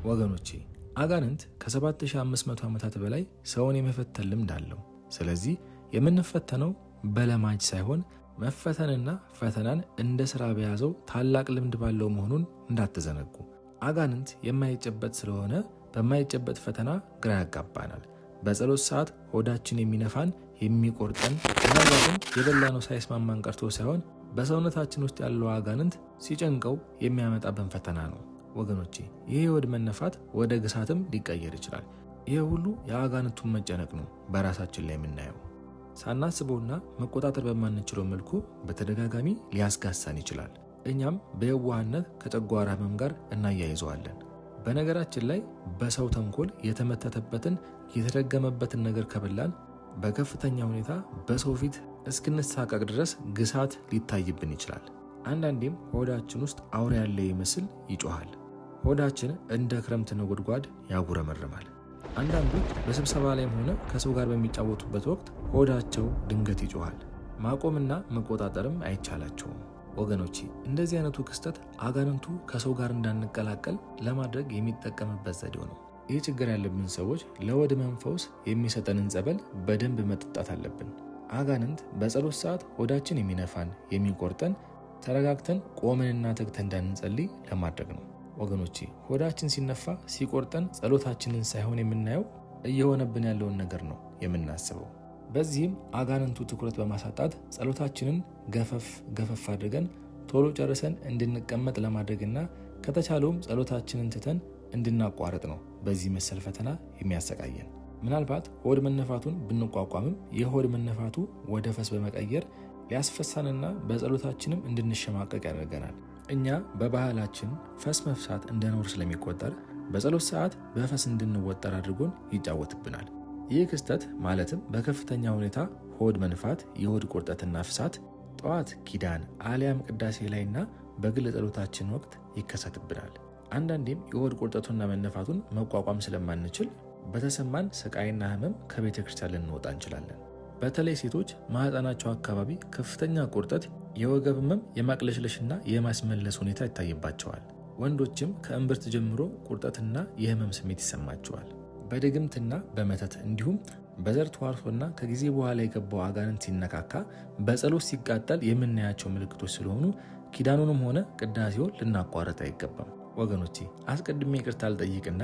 ወገኖቼ አጋንንት ከ7500 ዓመታት በላይ ሰውን የመፈተን ልምድ አለው። ስለዚህ የምንፈተነው በለማጅ ሳይሆን መፈተንና ፈተናን እንደ ሥራ በያዘው ታላቅ ልምድ ባለው መሆኑን እንዳትዘነጉ። አጋንንት የማይጨበጥ ስለሆነ በማይጨበጥ ፈተና ግራ ያጋባናል። በጸሎት ሰዓት ሆዳችን የሚነፋን የሚቆርጠን፣ ምናልባትም የበላነው ሳይስማማን ቀርቶ ሳይሆን በሰውነታችን ውስጥ ያለው አጋንንት ሲጨንቀው የሚያመጣብን ፈተና ነው። ወገኖቼ ይህ የሆድ መነፋት ወደ ግሳትም ሊቀየር ይችላል። ይህ ሁሉ የአጋንንቱን መጨነቅ ነው በራሳችን ላይ የምናየው። ሳናስበውና መቆጣጠር በማንችለው መልኩ በተደጋጋሚ ሊያስጋሳን ይችላል። እኛም በየዋህነት ከጨጓራ ህመም ጋር እናያይዘዋለን። በነገራችን ላይ በሰው ተንኮል የተመተተበትን የተደገመበትን ነገር ከበላን በከፍተኛ ሁኔታ በሰው ፊት እስክንሳቀቅ ድረስ ግሳት ሊታይብን ይችላል። አንዳንዴም ሆዳችን ውስጥ አውሬ ያለ ይመስል ይጮሃል። ሆዳችን እንደ ክረምት ነጎድጓድ ያጉረመርማል። አንዳንዶች በስብሰባ ላይም ሆነ ከሰው ጋር በሚጫወቱበት ወቅት ሆዳቸው ድንገት ይጮሃል። ማቆምና መቆጣጠርም አይቻላቸውም። ወገኖቼ እንደዚህ አይነቱ ክስተት አጋንንቱ ከሰው ጋር እንዳንቀላቀል ለማድረግ የሚጠቀምበት ዘዴው ነው። ይህ ችግር ያለብን ሰዎች ለሆድ ህመም ፈውስ የሚሰጠንን ጸበል በደንብ መጠጣት አለብን። አጋንንት በጸሎት ሰዓት ሆዳችን የሚነፋን የሚቆርጠን ተረጋግተን ቆመንና ተግተን እንዳንጸልይ ለማድረግ ነው። ወገኖቼ ሆዳችን ሲነፋ ሲቆርጠን ጸሎታችንን ሳይሆን የምናየው እየሆነብን ያለውን ነገር ነው የምናስበው። በዚህም አጋንንቱ ትኩረት በማሳጣት ጸሎታችንን ገፈፍ አድርገን ቶሎ ጨርሰን እንድንቀመጥ ለማድረግና ከተቻለውም ጸሎታችንን ትተን እንድናቋርጥ ነው በዚህ መሰል ፈተና የሚያሰቃየን። ምናልባት ሆድ መነፋቱን ብንቋቋምም የሆድ መነፋቱ ወደ ፈስ በመቀየር ሊያስፈሳንና በጸሎታችንም እንድንሸማቀቅ ያደርገናል። እኛ በባህላችን ፈስ መፍሳት እንደ ነውር ስለሚቆጠር በጸሎት ሰዓት በፈስ እንድንወጠር አድርጎን ይጫወትብናል። ይህ ክስተት ማለትም በከፍተኛ ሁኔታ ሆድ መንፋት፣ የሆድ ቁርጠትና ፍሳት ጠዋት ኪዳን አሊያም ቅዳሴ ላይና በግል ጸሎታችን ወቅት ይከሰትብናል። አንዳንዴም የሆድ ቁርጠቱና መነፋቱን መቋቋም ስለማንችል በተሰማን ስቃይና ህመም ከቤተ ክርስቲያን ልንወጣ እንችላለን። በተለይ ሴቶች ማህፀናቸው አካባቢ ከፍተኛ ቁርጠት፣ የወገብ ህመም፣ የማቅለሽለሽና የማስመለስ ሁኔታ ይታይባቸዋል። ወንዶችም ከእምብርት ጀምሮ ቁርጠትና የህመም ስሜት ይሰማቸዋል። በድግምትና በመተት እንዲሁም በዘር ተዋርሶና ከጊዜ በኋላ የገባው አጋንንት ሲነካካ በጸሎት ሲቃጠል የምናያቸው ምልክቶች ስለሆኑ ኪዳኑንም ሆነ ቅዳሴውን ልናቋረጥ አይገባም። ወገኖቼ አስቀድሜ ይቅርታ ልጠይቅና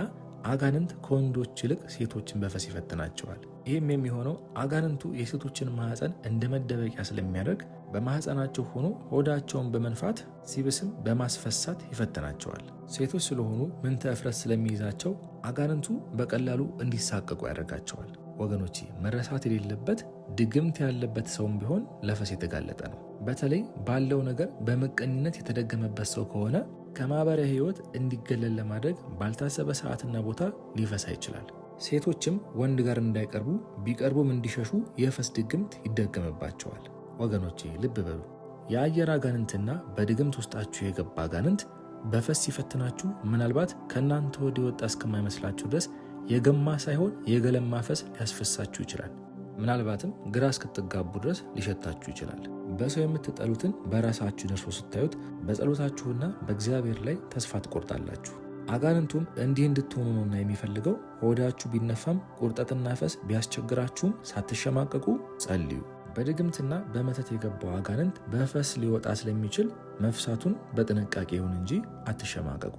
አጋንንት ከወንዶች ይልቅ ሴቶችን በፈስ ይፈትናቸዋል። ይህም የሚሆነው አጋንንቱ የሴቶችን ማህፀን እንደ መደበቂያ ስለሚያደርግ በማህፀናቸው ሆኖ ሆዳቸውን በመንፋት ሲብስም በማስፈሳት ይፈትናቸዋል። ሴቶች ስለሆኑ ምንተ እፍረት ስለሚይዛቸው አጋንንቱ በቀላሉ እንዲሳቀቁ ያደርጋቸዋል። ወገኖቼ መረሳት የሌለበት ድግምት ያለበት ሰውም ቢሆን ለፈስ የተጋለጠ ነው። በተለይ ባለው ነገር በምቀኝነት የተደገመበት ሰው ከሆነ ከማህበራዊ ህይወት እንዲገለል ለማድረግ ባልታሰበ ሰዓትና ቦታ ሊፈሳ ይችላል። ሴቶችም ወንድ ጋር እንዳይቀርቡ ቢቀርቡም እንዲሸሹ የፈስ ድግምት ይደገምባቸዋል። ወገኖቼ ልብ በሉ። የአየር አጋንንትና በድግምት ውስጣችሁ የገባ አጋንንት በፈስ ሲፈትናችሁ ምናልባት ከእናንተ ወደ ወጣ እስከማይመስላችሁ ድረስ የገማ ሳይሆን የገለማ ፈስ ሊያስፈሳችሁ ይችላል። ምናልባትም ግራ እስክትጋቡ ድረስ ሊሸታችሁ ይችላል። በሰው የምትጠሉትን በራሳችሁ ደርሶ ስታዩት በጸሎታችሁና በእግዚአብሔር ላይ ተስፋ ትቆርጣላችሁ። አጋንንቱም እንዲህ እንድትሆኑ ነውና የሚፈልገው ሆዳችሁ ቢነፋም ቁርጠትና ፈስ ቢያስቸግራችሁም ሳትሸማቀቁ ጸልዩ። በድግምትና በመተት የገባው አጋንንት በፈስ ሊወጣ ስለሚችል መፍሳቱን በጥንቃቄ ይሁን እንጂ አትሸማቀቁ።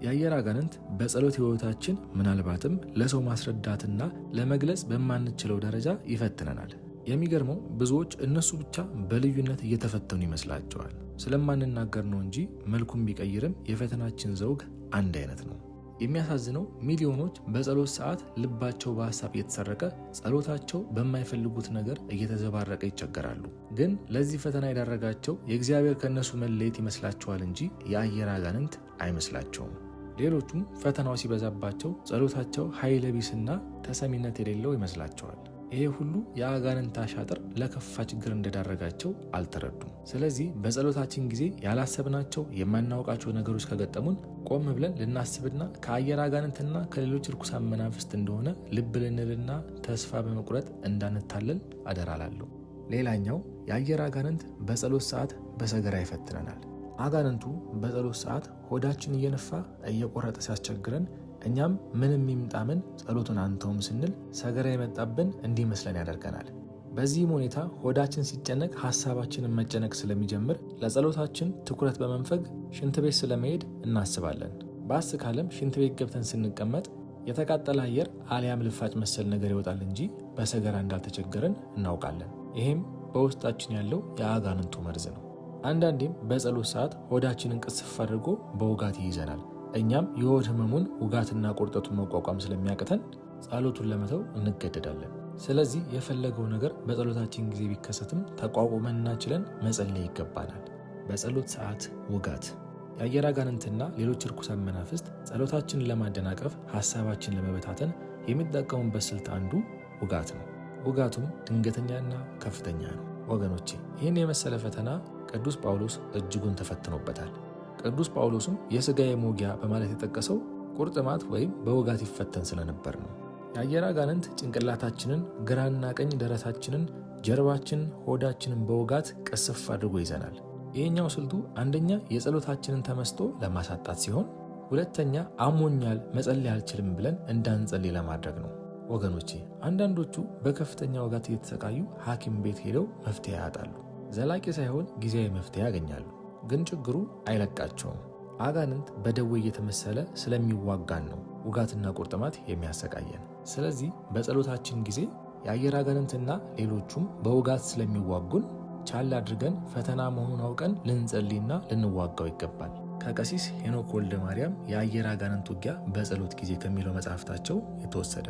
የአየር አጋንንት በጸሎት ህይወታችን ምናልባትም ለሰው ማስረዳትና ለመግለጽ በማንችለው ደረጃ ይፈትነናል። የሚገርመው ብዙዎች እነሱ ብቻ በልዩነት እየተፈተኑ ይመስላቸዋል። ስለማንናገር ነው እንጂ መልኩን ቢቀይርም የፈተናችን ዘውግ አንድ አይነት ነው። የሚያሳዝነው ሚሊዮኖች በጸሎት ሰዓት ልባቸው በሀሳብ እየተሰረቀ ጸሎታቸው በማይፈልጉት ነገር እየተዘባረቀ ይቸገራሉ። ግን ለዚህ ፈተና የዳረጋቸው የእግዚአብሔር ከእነሱ መለየት ይመስላቸዋል እንጂ የአየር አጋንንት አይመስላቸውም። ሌሎቹም ፈተናው ሲበዛባቸው ጸሎታቸው ኃይለ ቢስና ተሰሚነት የሌለው ይመስላቸዋል። ይሄ ሁሉ የአጋንንት አሻጥር ለከፋ ችግር እንደዳረጋቸው አልተረዱም። ስለዚህ በጸሎታችን ጊዜ ያላሰብናቸው የማናውቃቸው ነገሮች ከገጠሙን ቆም ብለን ልናስብና ከአየር አጋንንትና ከሌሎች ርኩሳን መናፍስት እንደሆነ ልብ ልንልና ተስፋ በመቁረጥ እንዳንታለል አደራላለሁ። ሌላኛው የአየር አጋንንት በጸሎት ሰዓት በሰገራ ይፈትነናል። አጋንንቱ በጸሎት ሰዓት ሆዳችን እየነፋ እየቆረጠ ሲያስቸግረን እኛም ምንም ይምጣ ምን ጸሎቱን አንተውም ስንል ሰገራ የመጣብን እንዲመስለን ያደርገናል። በዚህም ሁኔታ ሆዳችን ሲጨነቅ ሀሳባችንን መጨነቅ ስለሚጀምር ለጸሎታችን ትኩረት በመንፈግ ሽንት ቤት ስለመሄድ እናስባለን። ባስ ካለም ሽንት ቤት ገብተን ስንቀመጥ የተቃጠለ አየር አሊያም ልፋጭ መሰል ነገር ይወጣል እንጂ በሰገራ እንዳልተቸገረን እናውቃለን። ይሄም በውስጣችን ያለው የአጋንንቱ መርዝ ነው። አንዳንዴም በጸሎት ሰዓት ሆዳችንን ቅስፍ አድርጎ በውጋት ይይዘናል። እኛም የሆድ ህመሙን ውጋትና ቁርጠቱን መቋቋም ስለሚያቅተን ጸሎቱን ለመተው እንገደዳለን። ስለዚህ የፈለገው ነገር በጸሎታችን ጊዜ ቢከሰትም ተቋቁመንና ችለን መጸለይ ይገባናል። በጸሎት ሰዓት ውጋት። የአየር አጋንንትና ሌሎች ርኩሳን መናፍስት ጸሎታችንን ለማደናቀፍ፣ ሀሳባችንን ለመበታተን የሚጠቀሙበት ስልት አንዱ ውጋት ነው። ውጋቱም ድንገተኛና ከፍተኛ ነው። ወገኖቼ ይህን የመሰለ ፈተና ቅዱስ ጳውሎስ እጅጉን ተፈትኖበታል። ቅዱስ ጳውሎስም የሥጋዬ መውጊያ በማለት የጠቀሰው ቁርጥማት ወይም በውጋት ይፈተን ስለነበር ነው። የአየር አጋንንት ጭንቅላታችንን፣ ግራና ቀኝ ደረታችንን፣ ጀርባችንን፣ ሆዳችንን በውጋት ቅስፍ አድርጎ ይዘናል። ይህኛው ስልቱ አንደኛ የጸሎታችንን ተመስጦ ለማሳጣት ሲሆን፣ ሁለተኛ አሞኛል መጸለይ አልችልም ብለን እንዳንጸልይ ለማድረግ ነው። ወገኖቼ አንዳንዶቹ በከፍተኛ ውጋት እየተሰቃዩ ሐኪም ቤት ሄደው መፍትሄ ያጣሉ። ዘላቂ ሳይሆን ጊዜያዊ መፍትሄ ያገኛሉ። ግን ችግሩ አይለቃቸውም። አጋንንት በደዌ እየተመሰለ ስለሚዋጋን ነው ውጋትና ቁርጥማት የሚያሰቃየን። ስለዚህ በጸሎታችን ጊዜ የአየር አጋንንትና ሌሎቹም በውጋት ስለሚዋጉን ቻል አድርገን ፈተና መሆኑን አውቀን ልንጸልይና ልንዋጋው ይገባል። ከቀሲስ ሄኖክ ወልደ ማርያም የአየር አጋንንት ውጊያ በጸሎት ጊዜ ከሚለው መጽሐፍታቸው የተወሰደ